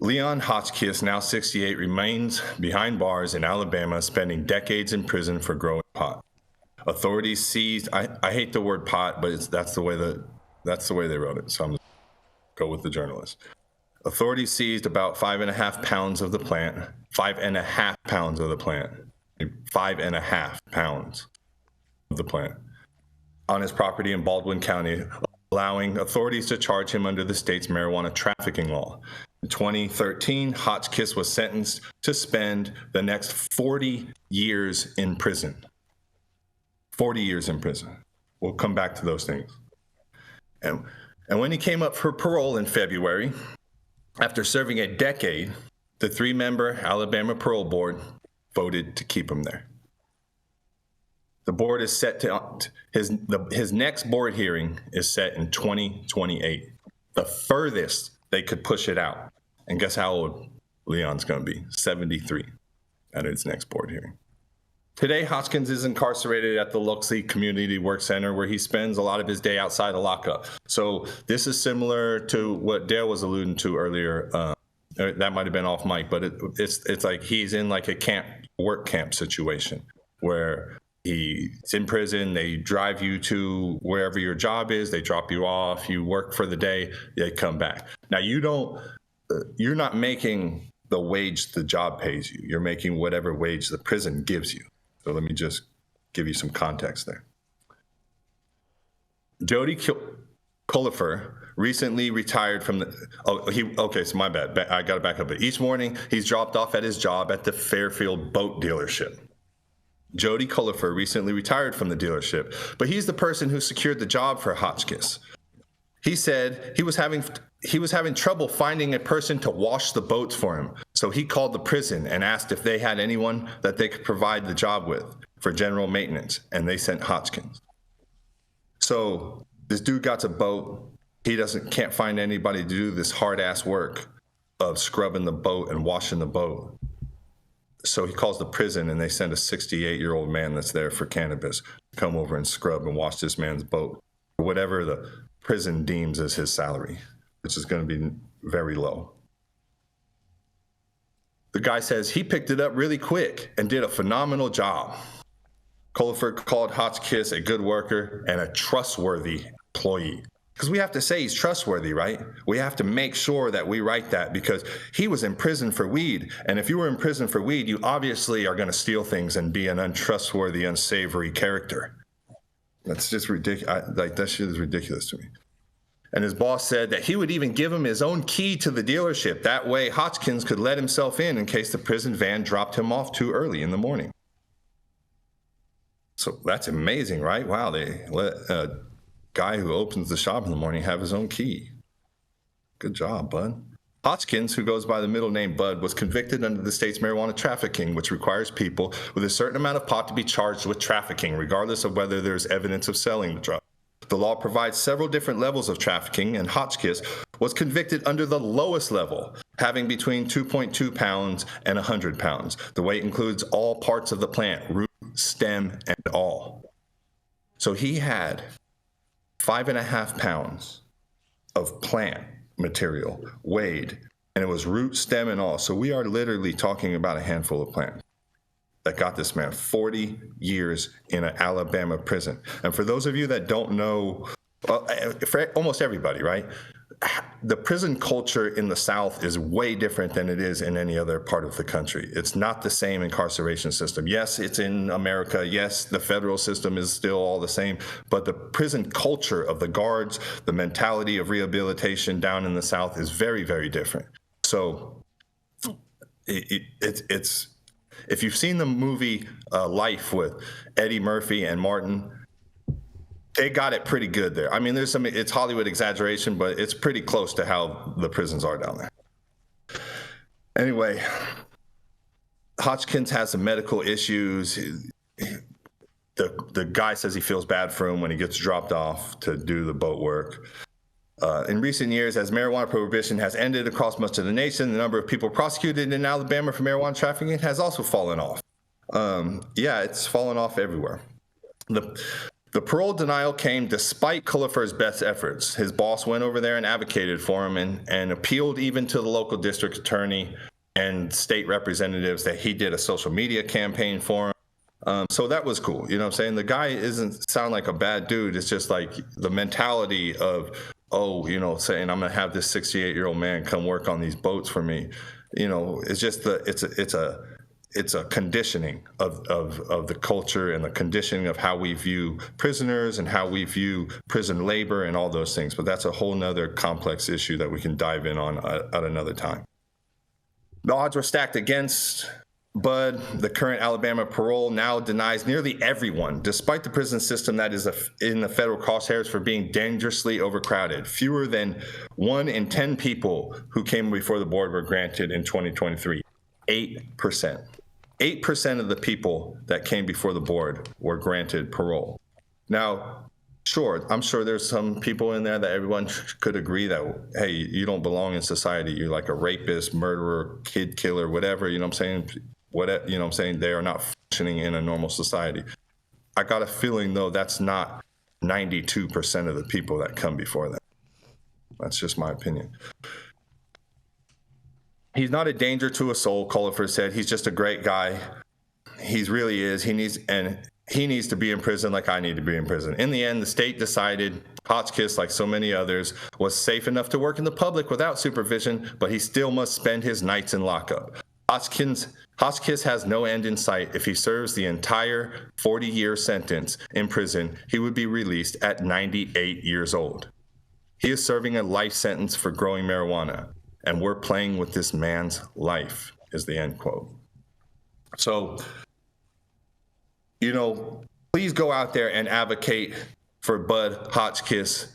Leon Hotchkiss, now 68, remains behind bars in Alabama, spending decades in prison for growing pot. Authorities seized. I hate the word pot, but that's the way they wrote it. So I'm going to go with the journalist. Authorities seized about 5.5 pounds of the plant. 5.5 pounds of the plant. 5.5 pounds of the plant on his property in Baldwin County, allowing authorities to charge him under the state's marijuana trafficking law. In 2013, Hotchkiss was sentenced to spend the next 40 years in prison. 40 years in prison. We'll come back to those things. And when he came up for parole in February, after serving a decade, the 3-member Alabama Parole Board voted to keep him there. The board is set to, his next board hearing is set in 2028. The furthest they could push it out. And guess how old Leon's going to be? 73 at his next board hearing. Today, Hotchkiss is incarcerated at the Luxley Community Work Center, where he spends a lot of his day outside the lockup. So this is similar to what Dale was alluding to earlier. That might have been off mic, but it's like he's in like a work camp situation where he's in prison. They drive you to wherever your job is. They drop you off. You work for the day. They come back. Now you're not making the wage the job pays you. You're making whatever wage the prison gives you. So let me just give you some context there. Jody Culifer recently retired from the, so my bad, I got to back up. But each morning he's dropped off at his job at the Fairfield boat dealership. Jody Culifer recently retired from the dealership, but he's the person who secured the job for Hotchkiss. He said he was having trouble finding a person to wash the boats for him. So he called the prison and asked if they had anyone that they could provide the job with for general maintenance, and they sent Hotchkiss. So this dude got a boat. He can't find anybody to do this hard-ass work of scrubbing the boat and washing the boat. So he calls the prison, and they send a 68-year-old man that's there for cannabis to come over and scrub and wash this man's boat, or whatever the prison deems as his salary, which is going to be very low. The guy says he picked it up really quick and did a phenomenal job. Culifer called Hotchkiss a good worker and a trustworthy employee. Because we have to say he's trustworthy, right? We have to make sure that we write that, because he was in prison for weed. And if you were in prison for weed, you obviously are going to steal things and be an untrustworthy, unsavory character. That's just ridiculous. Like, that shit is ridiculous to me. And his boss said that he would even give him his own key to the dealership. That way, Hotchkiss could let himself in case the prison van dropped him off too early in the morning. So that's amazing, right? Wow, they let a guy who opens the shop in the morning have his own key. Good job, bud. Hotchkiss, who goes by the middle name Bud, was convicted under the state's marijuana trafficking, which requires people with a certain amount of pot to be charged with trafficking, regardless of whether there's evidence of selling the drug. The law provides several different levels of trafficking, and Hotchkiss was convicted under the lowest level, having between 2.2 pounds and 100 pounds. The weight includes all parts of the plant, root, stem, and all. So he had 5.5 pounds of plant material weighed, and it was root, stem, and all. So we are literally talking about a handful of plants that got this man 40 years in an Alabama prison. And for those of you that don't know, for almost everybody, right? The prison culture in the South is way different than it is in any other part of the country. It's not the same incarceration system. Yes, it's in America. Yes, the federal system is still all the same, but the prison culture of the guards, the mentality of rehabilitation down in the South is very, very different. So it's if you've seen the movie Life with Eddie Murphy and Martin, they got it pretty good there. I mean, there's some, it's Hollywood exaggeration, but it's pretty close to how the prisons are down there. Anyway, Hotchkiss has some medical issues. The guy says he feels bad for him when he gets dropped off to do the boat work. In recent years, as marijuana prohibition has ended across much of the nation, the number of people prosecuted in Alabama for marijuana trafficking has also fallen off. Yeah, it's fallen off everywhere. The parole denial came despite Culliford's best efforts. His boss went over there and advocated for him and appealed even to the local district attorney and state representatives that he did a social media campaign for him. So that was cool. You know what I'm saying? The guy doesn't sound like a bad dude. It's just like the mentality of, oh, you know, saying I'm going to have this 68-year-old man come work on these boats for me. You know, it's just it's a conditioning of the culture and the conditioning of how we view prisoners and how we view prison labor and all those things. But that's a whole nother complex issue that we can dive in on at another time. The odds were stacked against Bud. The current Alabama parole now denies nearly everyone, despite the prison system that is in the federal crosshairs for being dangerously overcrowded. Fewer than 1 in 10 people who came before the board were granted in 2023. 8%. 8% of the people that came before the board were granted parole. Now, sure, I'm sure there's some people in there that everyone could agree that, hey, you don't belong in society. You're like a rapist, murderer, kid killer, whatever, you know what I'm saying? Whatever, you know what I'm saying? They are not functioning in a normal society. I got a feeling, though, that's not 92% of the people that come before that. That's just my opinion. He's not a danger to a soul, Culliford said. He's just a great guy. He really is. He needs to be in prison like I need to be in prison. In the end, the state decided Hotchkiss, like so many others, was safe enough to work in the public without supervision, but he still must spend his nights in lockup. Hotchkiss has no end in sight. If he serves the entire 40-year sentence in prison, he would be released at 98 years old. He is serving a life sentence for growing marijuana, and we're playing with this man's life, is the end quote. So, you know, please go out there and advocate for Bud Hotchkiss.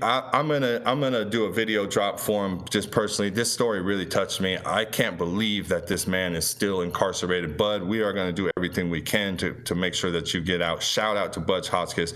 I'm gonna do a video drop for him just personally. This story really touched me. I can't believe that this man is still incarcerated. Bud, we are gonna do everything we can to make sure that you get out. Shout out to Bud Hotchkiss.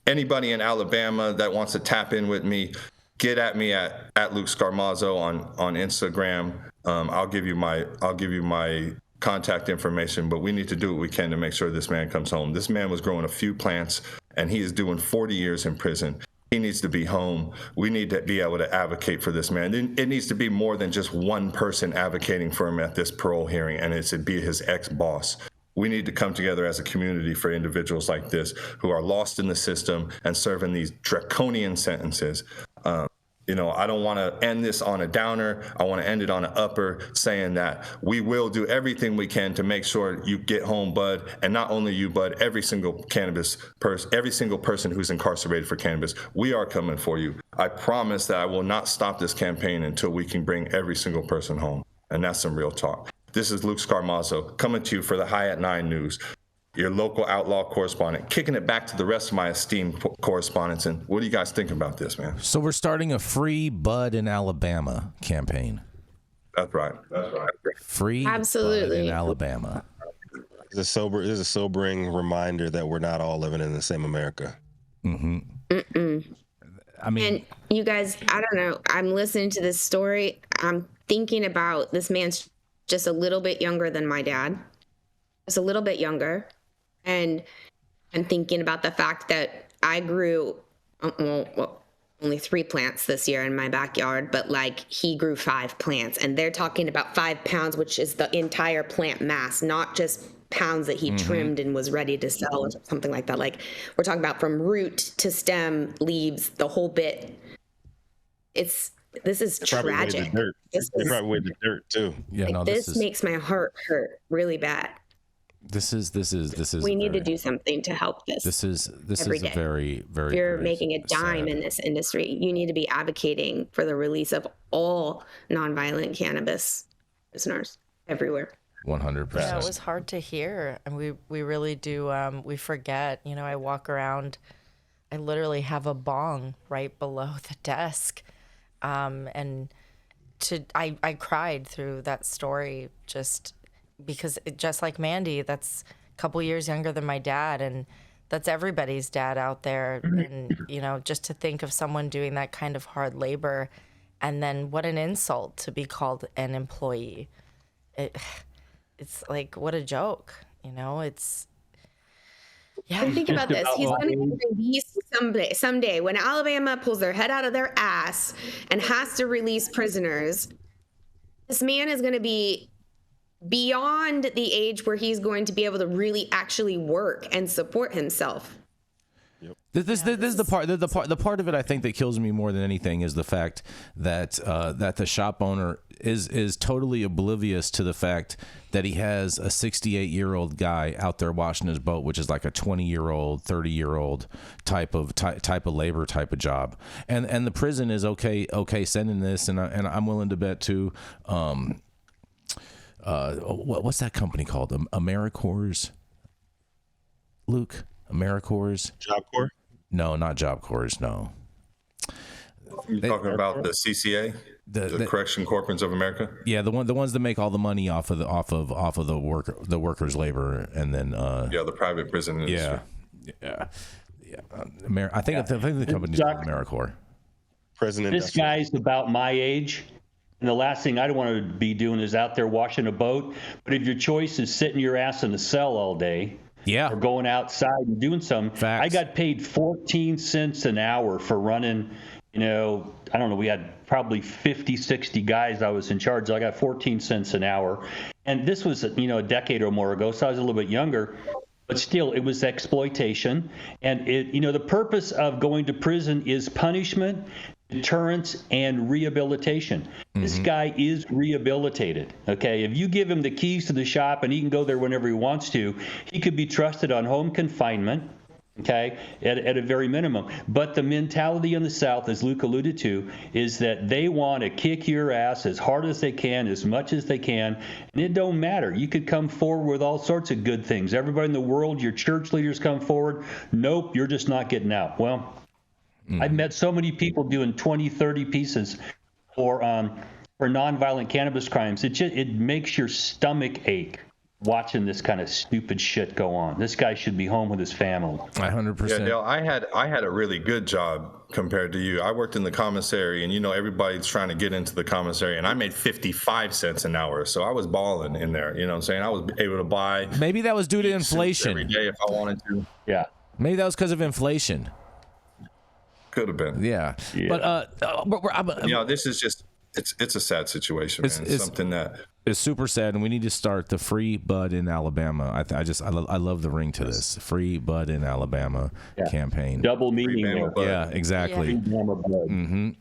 Anybody in Alabama that wants to tap in with me, get at me at Luke Scarmazzo on Instagram. I'll give you my contact information, but we need to do what we can to make sure this man comes home. This man was growing a few plants and he is doing 40 years in prison. He needs to be home. We need to be able to advocate for this man. It needs to be more than just one person advocating for him at this parole hearing, and it should be his ex-boss. We need to come together as a community for individuals like this who are lost in the system and serving these draconian sentences. You know, I don't want to end this on a downer. I want to end it on an upper, saying that we will do everything we can to make sure you get home, Bud, and not only you, Bud, every single person who's incarcerated for cannabis. We are coming for you. I promise that I will not stop this campaign until we can bring every single person home, and that's some real talk. This is Luke Scarmazzo coming to you for the High at 9 News, your local outlaw correspondent, kicking it back to the rest of my esteemed correspondents. And what do you guys think about this, man? So we're starting a Free Bud in Alabama campaign. That's right. Free Absolutely. Bud in Alabama. This is a sobering reminder that we're not all living in the same America. Mm-hmm. I mean, And you guys, I don't know. I'm listening to this story. I'm thinking about this man's just a little bit younger than my dad. Just a little bit younger. And I'm thinking about the fact that I grew, only 3 plants this year in my backyard, but like he grew 5 plants. And they're talking about 5 pounds, which is the entire plant mass, not just pounds that he trimmed and was ready to sell or something like that. Like we're talking about from root to stem, leaves, the whole bit. This is tragic. They probably weighed the dirt too. yeah, no, This makes my heart hurt really bad. This is. We need to do something to help this. This is every a day. very, very. If you're very making a dime sad. in this industry, you need to be advocating for the release of all nonviolent cannabis prisoners everywhere. 100%. Yeah, it was hard to hear, and we really do. We forget. You know, I walk around. I literally have a bong right below the desk, and I cried through that story just because just like Mandy, that's a couple years younger than my dad, and that's everybody's dad out there. And you know, just to think of someone doing that kind of hard labor, and then what an insult to be called an employee. It's like, what a joke, you know. It's Yeah. And think about this. about He's my going to be released someday when Alabama pulls their head out of their ass and has to release prisoners. This man is going to be beyond the age where he's going to be able to really actually work and support himself. This is the part of it I think that kills me more than anything is the fact that that the shop owner is totally oblivious to the fact that he has a 68-year-old guy out there washing his boat, which is like a 20-year-old, 30-year-old type of labor type of job, and the prison is okay sending this, and I'm willing to bet too. What's that company called? AmeriCorps. Luke, AmeriCorps. Job Corps? No, not Job Corps. No. You're talking about the CCA, the Correction Corporations of America. Yeah, the ones that make all the money off of the workers' labor, and then the private prison industry. Yeah. I think the company's called AmeriCorps. President. This guy's about my age. And the last thing I don't want to be doing is out there washing a boat. But if your choice is sitting your ass in a cell all day, or going outside and doing something, Facts. I got paid 14 cents an hour for running, I don't know, we had probably 50, 60 guys I was in charge. I got 14 cents an hour. And this was, a decade or more ago, so I was a little bit younger. But still, it was exploitation. And the purpose of going to prison is punishment, deterrence, and rehabilitation. This guy is rehabilitated. Okay, if you give him the keys to the shop and he can go there whenever he wants to, he could be trusted on home confinement. Okay, at a very minimum. But the mentality in the South, as Luke alluded to, is that they want to kick your ass as hard as they can, as much as they can, and it don't matter. You could come forward with all sorts of good things. Everybody in the world, your church leaders come forward. Nope, you're just not getting out. Well, I've met so many people doing 20, 30 pieces for nonviolent cannabis crimes. It makes your stomach ache watching this kind of stupid shit go on. This guy should be home with his family. 100%. Yeah, Dale, I had a really good job compared to you. I worked in the commissary, and everybody's trying to get into the commissary, and I made 55 cents an hour, so I was balling in there. You know what I'm saying? I was able to buy. Maybe that was due to inflation. Every day if I wanted to. Yeah. Maybe that was because of inflation. Could have been. Yeah. But this is just it's a sad situation, man. It's something that is super sad, and we need to start the Free Bud in Alabama. I love the ring to this Free Bud in Alabama campaign. Double meaning there. Yeah, exactly. Yeah.